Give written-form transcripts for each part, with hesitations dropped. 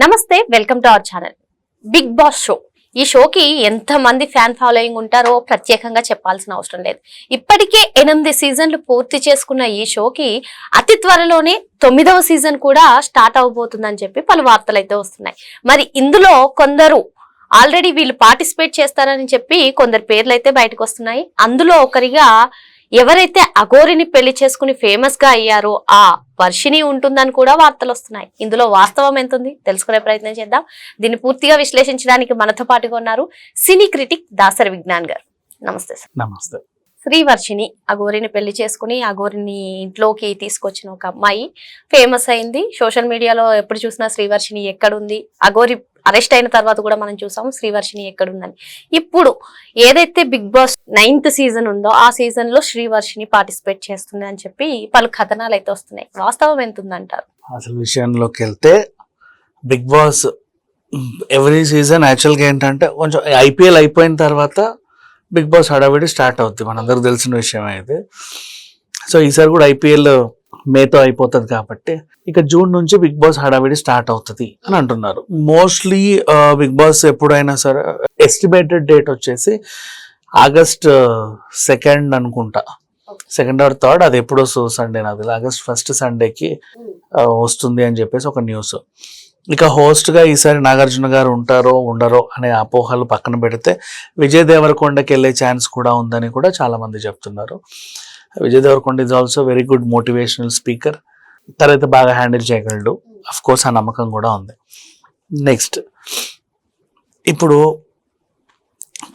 నమస్తే, welcome to our channel. Big Boss show. ఈ షోకి ఎంత మంది ఫ్యాన్ ఫాలోయింగ్ ఉంటారో ప్రత్యేకంగా చెప్పాల్సిన అవసరం లేదు. ఇప్పటికే 8 సీజన్లు పూర్తి చేసుకున్న ఈ షోకి అతి త్వరలోనే 9వ సీజన్ కూడా స్టార్ట్ అవబోతుందని చెప్పి పలు వార్తలు అయితే వస్తున్నాయి. మరి ఇందులో కొందరు ఆల్రెడీ వీళ్ళు పార్టిసిపేట్ చేస్తారని చెప్పి కొందరు పేర్లు అయితే బయటకు వస్తున్నాయి. అందులో ఒకరిగా ఎవరైతే అఘోరిని పెళ్లి చేసుకుని ఫేమస్ గా అయ్యారో ఆ వర్షిని ఉంటుందని కూడా వార్తలు వస్తున్నాయి. ఇందులో వాస్తవం ఎంత ఉంది తెలుసుకునే ప్రయత్నం చేద్దాం. దీన్ని పూర్తిగా విశ్లేషించడానికి మనతో పాటుగా ఉన్నారు సినీ క్రిటిక్ దాసరి విజ్ఞాన్ గారు. నమస్తే సార్. నమస్తే. శ్రీవర్షిని అఘోరిని పెళ్లి చేసుకుని అఘోరిని ఇంట్లోకి తీసుకొచ్చిన ఒక అమ్మాయి ఫేమస్ అయింది. సోషల్ మీడియాలో ఎప్పుడు చూసినా శ్రీవర్షిని ఎక్కడుంది, అఘోరి అరెస్ట్ అయిన తర్వాత కూడా మనం చూసాము శ్రీవర్షిని ఎక్కడుందని. ఇప్పుడు ఏదైతే బిగ్ బాస్ 9th సీజన్ ఉందో ఆ సీజన్ లో శ్రీవర్షిని పార్టిసిపేట్ చేస్తుంది అని చెప్పి పలు కథనాలు అయితే వస్తున్నాయి. వాస్తవం ఎంత ఉందంటారు? అసలు విషయంలోకి వెళ్తే బిగ్ బాస్ ఎవ్రీ సీజన్ యాక్చువల్గా ఏంటంటే కొంచెం ఐపీఎల్ అయిపోయిన తర్వాత బిగ్ బాస్ హడావిడి స్టార్ట్ అవుతుంది, మనందరికి తెలిసిన విషయం అయితే. సో ఈసారి కూడా ఐపీఎల్ మేతో అయిపోతుంది కాబట్టి ఇక జూన్ నుంచి బిగ్ బాస్ హడావిడి స్టార్ట్ అవుతుంది అని అంటున్నారు. మోస్ట్లీ బిగ్ బాస్ ఎప్పుడైనా సరే ఎస్టిమేటెడ్ డేట్ వచ్చేసి August 2 అనుకుంటా, 2nd or 3rd, అది ఎప్పుడో సండే, నాకు August 1st సండేకి వస్తుంది అని చెప్పేసి ఒక న్యూస్. ఇక హోస్ట్ గా ఈసారి నాగార్జున గారు ఉంటారో ఉండరో అనే అపోహలు పక్కన పెడితే విజయ్ దేవరకొండకి వెళ్ళే ఛాన్స్ కూడా ఉందని కూడా చాలా మంది చెప్తున్నారు. Vijay Devarakonda is also very good motivational speaker, తర్వాత బాగా హ్యాండిల్ చేయగలడు. అఫ్ కోర్స్ ఆ నమ్మకం కూడా ఉంది. నెక్స్ట్, ఇప్పుడు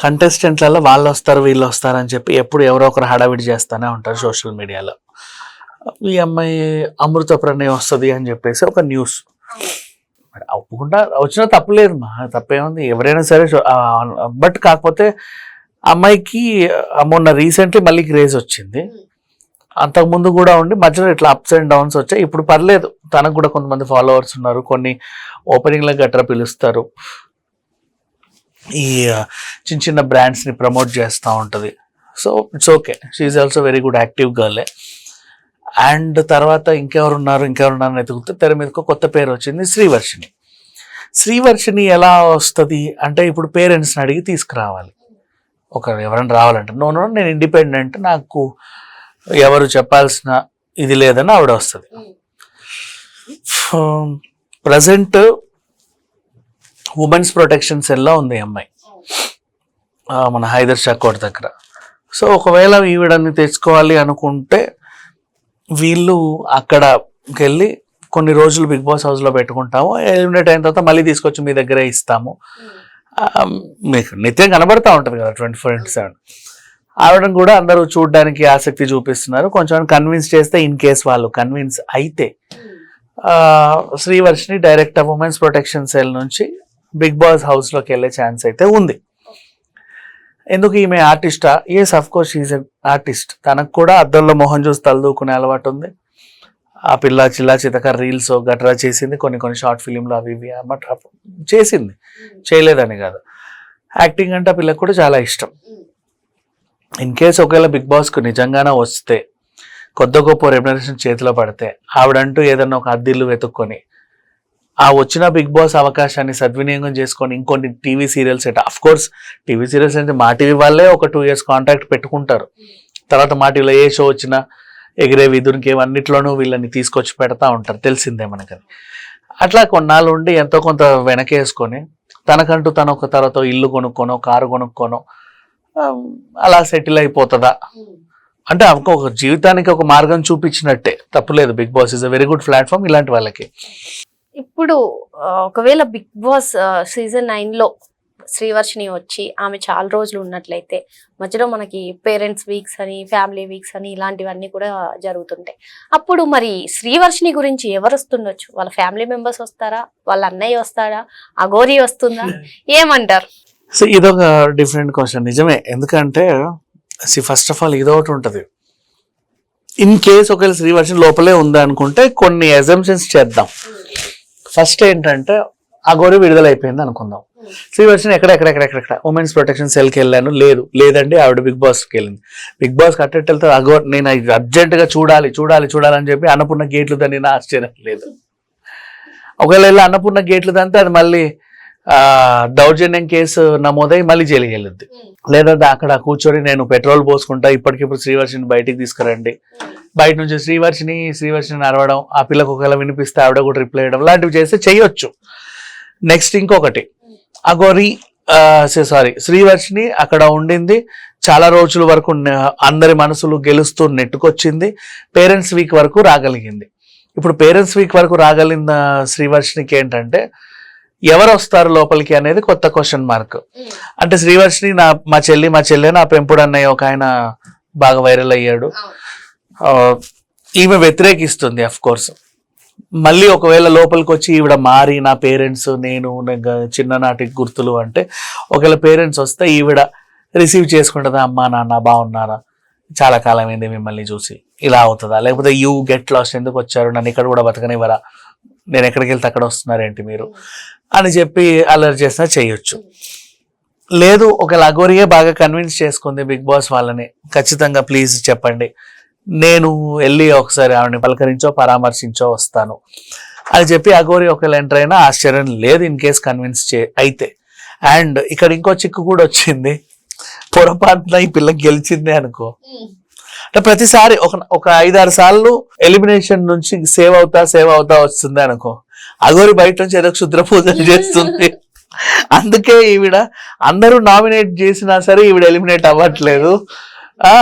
కంటెస్టెంట్లలో వాళ్ళు వస్తారు వీళ్ళు వస్తారు అని చెప్పి ఎప్పుడు ఎవరో ఒకరు హడావిడి చేస్తూనే ఉంటారు సోషల్ మీడియాలో. ఈ అమ్మాయి అమృత ప్రణయ్ వస్తుంది అని చెప్పేసి ఒక న్యూస్. ఒప్పుకుంటా, వచ్చినా తప్పులేదు, మా తప్పేముంది, ఎవరైనా సరే. బట్ కాకపోతే అమ్మాయికి మొన్న రీసెంట్లీ మళ్ళీ క్రేజ్ వచ్చింది. అంతకుముందు కూడా ఉండి మధ్యలో ఇట్లా అప్స్ అండ్ డౌన్స్ వచ్చాయి. ఇప్పుడు పర్లేదు, తనకు కూడా కొంతమంది ఫాలోవర్స్ ఉన్నారు, కొన్ని ఓపెనింగ్లకు గట్రా పిలుస్తారు, ఈ చిన్న చిన్న బ్రాండ్స్ని ప్రమోట్ చేస్తూ ఉంటుంది. So it's okay, she's also very good active గర్లే. అండ్ తర్వాత ఇంకెవరున్నారు ఎతుకుతే తెర మీదకు కొత్త పేరు వచ్చింది, శ్రీవర్షిని. శ్రీవర్షిని ఎలా వస్తుంది అంటే ఇప్పుడు పేరెంట్స్ని అడిగి తీసుకురావాలి. ఎవరైనా రావాలంటే నో నేను ఇండిపెండెంట్, నాకు ఎవరు చెప్పాల్సిన ఇది లేదని ఆవిడ వస్తుంది. ప్రజెంట్ ఉమెన్స్ ప్రొటెక్షన్ సెల్లో ఉంది ఈ అమ్మాయి, మన హైదర్ షాకోట్ దగ్గర. సో ఒకవేళ ఈవిడని తెచ్చుకోవాలి అనుకుంటే వీళ్ళు అక్కడికి వెళ్ళి కొన్ని రోజులు బిగ్ బాస్ హౌస్లో పెట్టుకుంటాము, ఎలిమినేట్ అయిన తర్వాత మళ్ళీ తీసుకొచ్చి మీ దగ్గరే ఇస్తాము. మీకు నిత్యం కనబడతా ఉంటుంది కదా 24/7. ఆవిడని కూడా అందరూ చూడడానికి ఆసక్తి చూపిస్తున్నారు. కొంచెం కన్విన్స్ చేస్తే, ఇన్ కేస్ వాళ్ళు కన్విన్స్ అయితే Srivarshini direct women's protection cell నుంచి బిగ్ బాస్ హౌస్లోకి వెళ్ళే ఛాన్స్ అయితే ఉంది. ఎందుకు, ఈమె ఆర్టిస్టా? Yes, of course she's a artist. తనకు కూడా అద్దంలో మొహం చూసి తలదూకునే అలవాటు ఉంది. ఆ పిల్ల చిల్లా చితక రీల్స్ గట్రా చేసింది, కొన్ని షార్ట్ ఫిలింలు అవి ఇవి అన్నమాట చేసింది, చేయలేదని కాదు. యాక్టింగ్ అంటే ఆ పిల్లకు కూడా చాలా ఇష్టం. ఇన్ కేస్ ఒకవేళ బిగ్ బాస్కు నిజంగానే వస్తే, కొద్ది గొప్ప రెమ్యునరేషన్ చేతిలో పడితే, ఆవిడంటూ ఏదన్నా ఒక అద్దిల్లు వెతుక్కొని ఆ వచ్చిన బిగ్ బాస్ అవకాశాన్ని సద్వినియోగం చేసుకొని ఇంకొన్ని TV serials of course TV serials అంటే మా టీవీ వాళ్ళే ఒక 2 years కాంట్రాక్ట్ పెట్టుకుంటారు. తర్వాత మా టీవీలో ఏ షో వచ్చినా ఎగిరే విధునికి అన్నిట్లోనూ వీళ్ళని తీసుకొచ్చి పెడతా ఉంటారు, తెలిసిందే మనకని. అట్లా కొన్నాళ్ళు ఉండి ఎంతో కొంత వెనకేసుకొని తనకంటూ తను ఒక తర్వాత ఇల్లు కొనుక్కోనో కారు కొనుక్కోనో అలా సెటిల్ అయిపోతుందా అంటే ఒక జీవితానికి ఒక మార్గం చూపించినట్టే, తప్పులేదు. Big Boss is a very good platform ఇలాంటి వాళ్ళకి. ఇప్పుడు ఒకవేళ బిగ్ బాస్ సీజన్ 9లో శ్రీవర్షిని వచ్చి ఆమె చాలా రోజులు ఉన్నట్లయితే మధ్యలో మనకి పేరెంట్స్ వీక్స్ అని, ఫ్యామిలీ వీక్స్ అని ఇలాంటివన్నీ కూడా జరుగుతుంటాయి. అప్పుడు మరి శ్రీవర్షిని గురించి ఎవరు వస్తుండొచ్చు? వాళ్ళ ఫ్యామిలీ మెంబర్స్ వస్తారా, వాళ్ళ అన్నయ్య వస్తాడా, అఘోరి వస్తుందా, ఏమంటారు? సో ఇదొక డిఫరెంట్ క్వశ్చన్. నిజమే, ఎందుకంటే ఫస్ట్ ఆఫ్ ఆల్ ఇదొకటి ఉంటుంది. ఇన్ కేస్ ఒకవేళ శ్రీవర్షిని లోపలే ఉందా అనుకుంటే కొన్ని అజంప్షన్స్ చేద్దాం. ఫస్ట్ ఏంటంటే అఘోరి విడుదలైపోయింది అనుకుందాం, శ్రీవర్షిని ఎక్కడ ఉమెన్స్ ప్రొటెక్షన్ సెల్కి వెళ్ళాను, లేదండి ఆవిడ బిగ్ బాస్కి వెళ్ళింది. బిగ్ బాస్ కట్టెట్ వెళ్తే అఘోరి నేను అర్జెంటుగా చూడాలి అని చెప్పి అన్నపూర్ణ గేట్లు దాన్ని ఆశ్చర్యం లేదు. ఒకవేళ వెళ్ళి అన్నపూర్ణ గేట్లు దంతే అది మళ్ళీ దౌర్జన్యం కేసు నమోదై మళ్ళీ జైలుకి వెళ్ళింది. లేదంటే అక్కడ కూర్చొని నేను పెట్రోల్ పోసుకుంటా, ఇప్పటికిప్పుడు శ్రీవర్షిని బయటికి తీసుకురండి, బయట నుంచి శ్రీవర్షిని అరవడం, ఆ పిల్లకు ఒకవేళ వినిపిస్తే ఆవిడ కూడా రిప్లై చేయడం లాంటివి చేస్తే చెయ్యొచ్చు. నెక్స్ట్ ఇంకొకటి, అఘోరి శ్రీవర్షిని అక్కడ ఉండింది చాలా రోజుల వరకు, అందరి మనసులు గెలుస్తూ నెట్టుకొచ్చింది, పేరెంట్స్ వీక్ వరకు రాగలిగింది. ఇప్పుడు పేరెంట్స్ వీక్ వరకు రాగలిగిన శ్రీవర్షినికి ఏంటంటే ఎవరు వస్తారు లోపలికి అనేది కొత్త క్వశ్చన్ మార్క్. అంటే శ్రీవర్షిని మా చెల్లి నా పెంపుడు అన్నయ్య ఒక ఆయన బాగా వైరల్ అయ్యాడు, ఈమె వ్యతిరేకిస్తుంది అఫ్ కోర్స్. మళ్ళీ ఒకవేళ లోపలికి వచ్చి ఈవిడ మారి నా పేరెంట్స్ నేను చిన్ననాటి గుర్తులు అంటే, ఒకవేళ పేరెంట్స్ వస్తే ఈవిడ రిసీవ్ చేసుకుంటుందా, అమ్మా నాన్న బాగున్నారా, చాలా కాలం అయింది మిమ్మల్ని చూసి, ఇలా అవుతుందా? లేకపోతే యూ గెట్ లాస్ట్, ఎందుకు వచ్చారు, నన్ను ఇక్కడ కూడా బతకనివ్వరా, నేను ఎక్కడికి వెళ్తే అక్కడ వస్తున్నారేంటి మీరు అని చెప్పి అలర్ట్ చేసినా చేయొచ్చు. లేదు ఒకవేళ అఘోరియే బాగా కన్విన్స్ చేసుకుంది బిగ్ బాస్ వాళ్ళని, ఖచ్చితంగా ప్లీజ్ చెప్పండి, నేను వెళ్ళి ఒకసారి ఆవిడని పలకరించో పరామర్శించో వస్తాను అని చెప్పి అఘోరి ఒకవేళ ఎంటర్ అయినా ఆశ్చర్యం లేదు, ఇన్ కేస్ కన్విన్స్ అయితే. అండ్ ఇక్కడ ఇంకో చిక్కు కూడా వచ్చింది, పొరపాటున ఈ పిల్ల గెలిచిందే అనుకో, అంటే ప్రతిసారి ఒక 5-6 సార్లు ఎలిమినేషన్ నుంచి సేవ్ అవుతా వస్తుంది అనుకో, అఘోరి బయట నుంచి ఏదో క్షుద్ర పూజలు చేస్తుంది. అందుకే ఈవిడ అందరూ నామినేట్ చేసినా సరే ఈవిడ ఎలిమినేట్ అవ్వట్లేదు.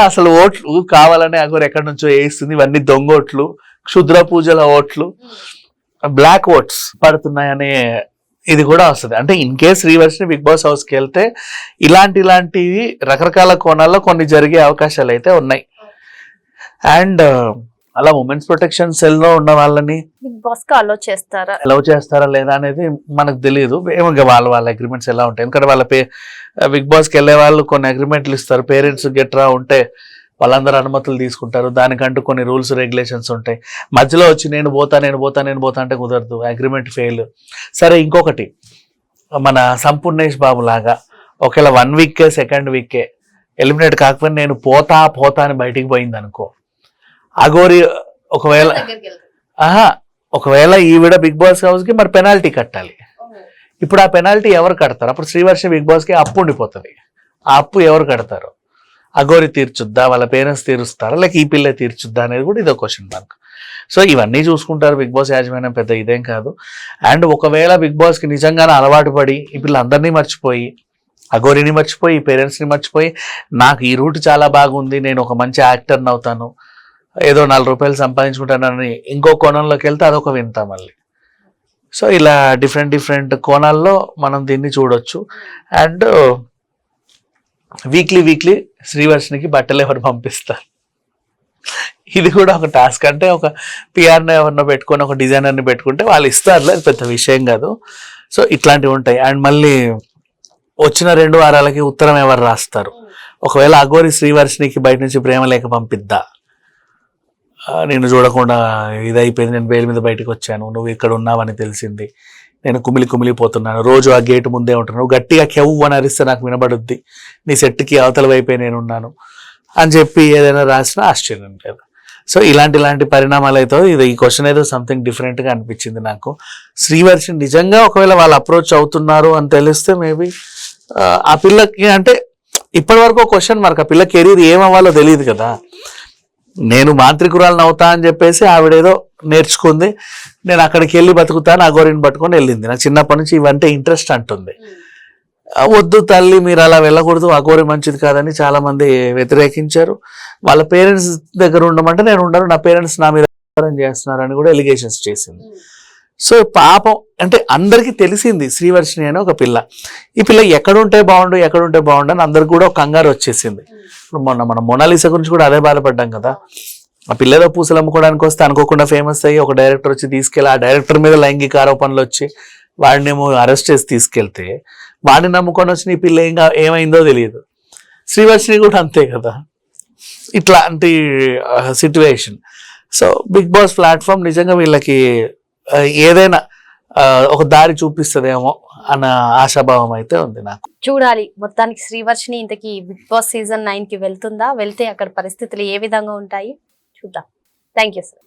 అసలు ఓట్లు కావాలని అఘోరి ఎక్కడి నుంచో వేయిస్తుంది, ఇవన్నీ దొంగ ఓట్లు, క్షుద్ర పూజల ఓట్లు, బ్లాక్ ఓట్స్ పడుతున్నాయనే ఇది కూడా వస్తుంది. అంటే in case Srivarshini Big Boss హౌస్కి వెళ్తే ఇలాంటివి రకరకాల కోణాల్లో కొన్ని జరిగే అవకాశాలు అయితే ఉన్నాయి. అండ్ అలా ఉమెన్స్ ప్రొటెక్షన్ సెల్ లో ఉన్న వాళ్ళని బిగ్ బాస్ కి అలౌ చేస్తారా లేదా అనేది మనకు తెలియదు. ఏమో వాళ్ళ అగ్రిమెంట్స్ ఎలా ఉంటాయి, ఎందుకంటే వాళ్ళ బిగ్ బాస్ కి వెళ్ళే వాళ్ళు కొన్ని అగ్రిమెంట్లు ఇస్తారు, పేరెంట్స్ గెట్రా ఉంటే వాళ్ళందరూ అనుమతులు తీసుకుంటారు, దానికంటూ కొన్ని రూల్స్ రెగ్యులేషన్స్ ఉంటాయి. మధ్యలో వచ్చి నేను పోతా అంటే కుదరదు, అగ్రిమెంట్ ఫెయిల్. సరే ఇంకొకటి, మన సంపూర్ణేష్ బాబు లాగా ఒకవేళ 1 వీక్ సెకండ్ వీకే ఎలిమినేట్ కాకపోతే నేను పోతా అని బయటికి పోయింది అనుకో, అఘోరి ఒకవేళ ఈవిడ బిగ్ బాస్ హౌస్ కి మరి పెనాల్టీ కట్టాలి. ఇప్పుడు ఆ పెనాల్టీ ఎవరు కడతారు? అప్పుడు శ్రీవర్షి బిగ్ బాస్ కి అప్పు ఉండిపోతుంది. ఆ అప్పు ఎవరు కడతారు? అఘోరి తీర్చుద్దా, వాళ్ళ పేరెంట్స్ తీరుస్తారా, లేక ఈ పిల్ల తీర్చుద్దా అనేది కూడా ఇదో క్వశ్చన్ మార్క్. సో ఇవన్నీ చూసుకుంటారు బిగ్ బాస్ యాజమాన్యం, పెద్ద ఇదేం కాదు. అండ్ ఒకవేళ బిగ్ బాస్ కి నిజంగానే అలవాటు పడి ఈ పిల్ల అందరినీ మర్చిపోయి, అఘోరిని మర్చిపోయి, పేరెంట్స్ని మర్చిపోయి, నాకు ఈ రూట్ చాలా బాగుంది, నేను ఒక మంచి యాక్టర్ని అవుతాను, ఏదో 4 రూపాయలు సంపాదించుకుంటానని ఇంకో కోణంలోకి వెళ్తే అదొక వింత మళ్ళీ. సో ఇలా డిఫరెంట్ కోణాల్లో మనం దీన్ని చూడొచ్చు. అండ్ వీక్లీ శ్రీవర్షినికి బట్టలు ఎవరు పంపిస్తారు, ఇది కూడా ఒక టాస్క్. అంటే ఒక పిఆర్ని ఎవరినో పెట్టుకొని ఒక డిజైనర్ని పెట్టుకుంటే వాళ్ళు ఇస్తారులే, అది పెద్ద విషయం కాదు. సో ఇట్లాంటివి ఉంటాయి. అండ్ మళ్ళీ వచ్చిన 2 వారాలకి ఉత్తరం ఎవరు రాస్తారు, ఒకవేళ అఘోరి శ్రీవర్షినికి బయట నుంచి ప్రేమ లేక పంపిద్దా, నేను చూడకుండా ఇదైపోయింది, నేను బెయిల్ మీద బయటకు వచ్చాను, నువ్వు ఇక్కడ ఉన్నావని తెలిసింది, నేను కుమిలిపోతున్నాను, రోజు ఆ గేటు ముందే ఉంటాను, నువ్వు గట్టిగా కెవ్వు అని అరిస్తే నాకు వినబడుద్ది, నీ సెట్కి అవతల వైపే నేనున్నాను అని చెప్పి ఏదైనా రాసినా ఆశ్చర్యం లేదు. సో ఇలాంటి పరిణామాలు అయితే ఈ క్వశ్చన్ ఏదో సంథింగ్ డిఫరెంట్గా అనిపించింది నాకు. శ్రీవర్షి నిజంగా ఒకవేళ వాళ్ళు అప్రోచ్ అవుతున్నారు అని తెలిస్తే మేబీ ఆ పిల్లకి, అంటే ఇప్పటి వరకు క్వశ్చన్ మార్క్, ఆ పిల్ల కెరీర్ ఏమవ్వాలో తెలియదు కదా. నేను మాంత్రికురాలను అవుతా అని చెప్పేసి ఆవిడేదో నేర్చుకుంది, నేను అక్కడికి వెళ్ళి బతుకుతాను, అఘోరిని పట్టుకొని వెళ్ళింది. నాకు చిన్నప్పటి నుంచి ఇవంటే ఇంట్రెస్ట్ అంటుంది. వద్దు తల్లి, మీరు అలా వెళ్ళకూడదు, అఘోరి మంచిది కాదని చాలా మంది వ్యతిరేకించారు. వాళ్ళ పేరెంట్స్ దగ్గర ఉండమంటే నేను ఉండను, నా పేరెంట్స్ నా మీద చేస్తున్నారని కూడా ఎలిగేషన్స్ చేసింది. సో పాపం, అంటే అందరికీ తెలిసింది శ్రీవర్షిని అని ఒక పిల్ల, ఈ పిల్ల ఎక్కడుంటే బాగుండు అని అందరికి కూడా ఒక కంగారు వచ్చేసింది. ఇప్పుడు మన మొనాలిసా గురించి కూడా అదే బాధపడ్డాం కదా. ఆ పిల్లేదో పూసలు అమ్ముకోవడానికి వస్తే అనుకోకుండా ఫేమస్ అయ్యి ఒక డైరెక్టర్ వచ్చి తీసుకెళ్ళి, ఆ డైరెక్టర్ మీద లైంగిక ఆరోపణలు వచ్చి వాడినేమో అరెస్ట్ చేసి తీసుకెళ్తే వాడిని నమ్ముకొని వచ్చిన ఈ పిల్ల ఏమైందో తెలియదు. శ్రీవర్షిని కూడా అంతే కదా, ఇట్లాంటి situation. So Big Boss platform నిజంగా వీళ్ళకి ఏదైనా ఒక దారి చూపిస్తుందేమో అన్న ఆశాభావం అయితే ఉంది నాకు. చూడాలి మొత్తానికి శ్రీవర్షిని ఇంతకీ బిగ్ బాస్ సీజన్ 9 కి వెళ్తుందా, వెళ్తే అక్కడ పరిస్థితులు ఏ విధంగా ఉంటాయి చూద్దాం. Thank you sir.